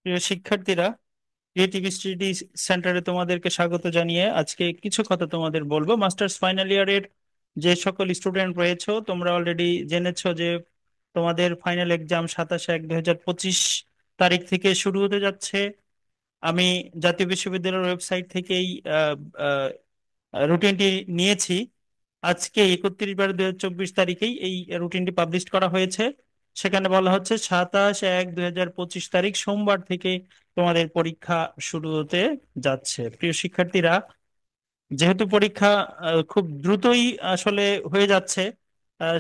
প্রিয় শিক্ষার্থীরা, creative study সেন্টারে তোমাদেরকে স্বাগত জানিয়ে আজকে কিছু কথা তোমাদের বলবো। মাস্টার্স ফাইনাল ইয়ারের যে সকল স্টুডেন্ট রয়েছে, তোমরা অলরেডি জেনেছো যে তোমাদের ফাইনাল এক্সাম 27/1/2025 তারিখ থেকে শুরু হতে যাচ্ছে। আমি জাতীয় বিশ্ববিদ্যালয়ের ওয়েবসাইট থেকেই রুটিনটি নিয়েছি। আজকে 31/12/2024 তারিখেই এই রুটিনটি পাবলিশ করা হয়েছে। সেখানে বলা হচ্ছে 27/1/2025 তারিখ সোমবার থেকে তোমাদের পরীক্ষা শুরু হতে যাচ্ছে। প্রিয় শিক্ষার্থীরা, যেহেতু পরীক্ষা খুব দ্রুতই আসলে হয়ে যাচ্ছে,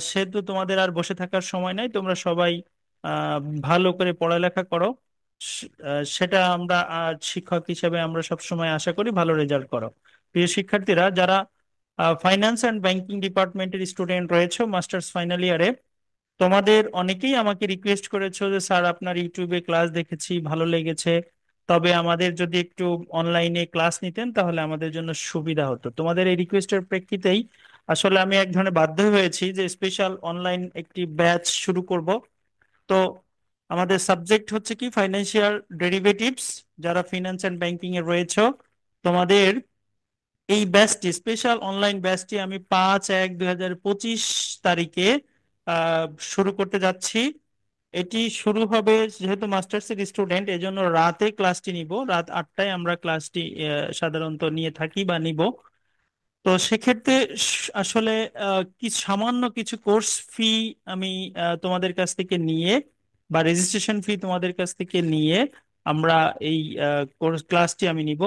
সেহেতু তোমাদের আর বসে থাকার সময় নাই। তোমরা সবাই আহ, ভালো করে পড়ালেখা করো। সেটা আমরা শিক্ষক হিসেবে আমরা সব সময় আশা করি ভালো রেজাল্ট করো। প্রিয় শিক্ষার্থীরা, যারা ফাইন্যান্স অ্যান্ড ব্যাংকিং ডিপার্টমেন্টের স্টুডেন্ট রয়েছে মাস্টার্স ফাইনাল ইয়ারে, তোমাদের অনেকেই আমাকে রিকোয়েস্ট করেছো যে স্যার, আপনার ইউটিউবে ক্লাস দেখেছি, ভালো লেগেছে, তবে আমাদের যদি একটু অনলাইনে ক্লাস নিতেন তাহলে আমাদের জন্য সুবিধা হতো। তোমাদের এই রিকোয়েস্টের প্রেক্ষিতেই আসলে আমি এক ধরনের বাধ্য হয়েছি যে স্পেশাল অনলাইন একটি ব্যাচ শুরু করব। তো আমাদের সাবজেক্ট হচ্ছে কি ফাইন্যান্সিয়াল ডেরিভেটিভস। যারা ফিনান্স অ্যান্ড ব্যাংকিং এ রয়েছে, তোমাদের এই ব্যাচটি, স্পেশাল অনলাইন ব্যাচটি আমি 5/1/2025 তারিখে আহ, শুরু করতে যাচ্ছি। এটি শুরু হবে, যেহেতু মাস্টার্স এর স্টুডেন্ট, এজন্য রাতে ক্লাসটি নিব। রাত 8টায় আমরা ক্লাসটি সাধারণত নিয়ে থাকি বা নিব। তো সেক্ষেত্রে আসলে কি সামান্য কিছু কোর্স ফি আমি তোমাদের কাছ থেকে নিয়ে, বা রেজিস্ট্রেশন ফি তোমাদের কাছ থেকে নিয়ে আমরা এই কোর্স ক্লাসটি আমি নিব।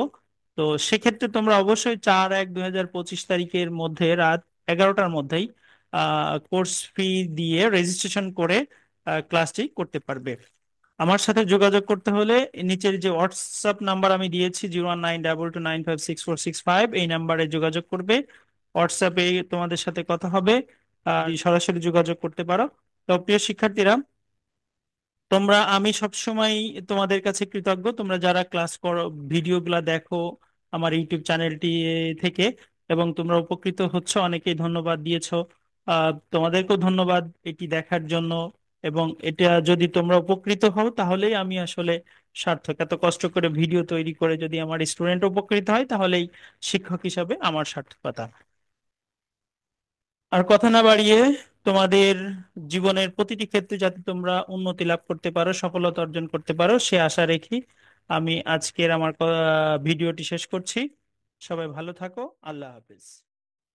তো সেক্ষেত্রে তোমরা অবশ্যই 4/1/2025 তারিখের মধ্যে রাত 11টার মধ্যেই কোর্স ফি দিয়ে রেজিস্ট্রেশন করে ক্লাসটি করতে পারবে। আমার সাথে যোগাযোগ করতে হলে নিচের যে হোয়াটসঅ্যাপ নাম্বার আমি দিয়েছি, 01922295646, এই নাম্বারে যোগাযোগ করবে। হোয়াটসঅ্যাপে তোমাদের সাথে কথা হবে, সরাসরি যোগাযোগ করতে পারো। তো প্রিয় শিক্ষার্থীরা, তোমরা, আমি সবসময় তোমাদের কাছে কৃতজ্ঞ, তোমরা যারা ক্লাস করো, ভিডিওগুলা দেখো আমার ইউটিউব চ্যানেলটি থেকে, এবং তোমরা উপকৃত হচ্ছ। অনেকেই ধন্যবাদ দিয়েছো, তোমাদেরকেও ধন্যবাদ এটি দেখার জন্য। এবং এটা যদি তোমরা উপকৃত হও তাহলেই আমি আসলে সার্থক। এত কষ্ট করে ভিডিও তৈরি করে যদি আমার স্টুডেন্ট উপকৃত হয় তাহলেই শিক্ষক হিসাবে আমার সার্থকতা। আর কথা না বাড়িয়ে, তোমাদের জীবনের প্রতিটি ক্ষেত্রে যাতে তোমরা উন্নতি লাভ করতে পারো, সফলতা অর্জন করতে পারো, সে আশা রেখে আমি আজকের আমার ভিডিওটি শেষ করছি। সবাই ভালো থাকো। আল্লাহ হাফেজ।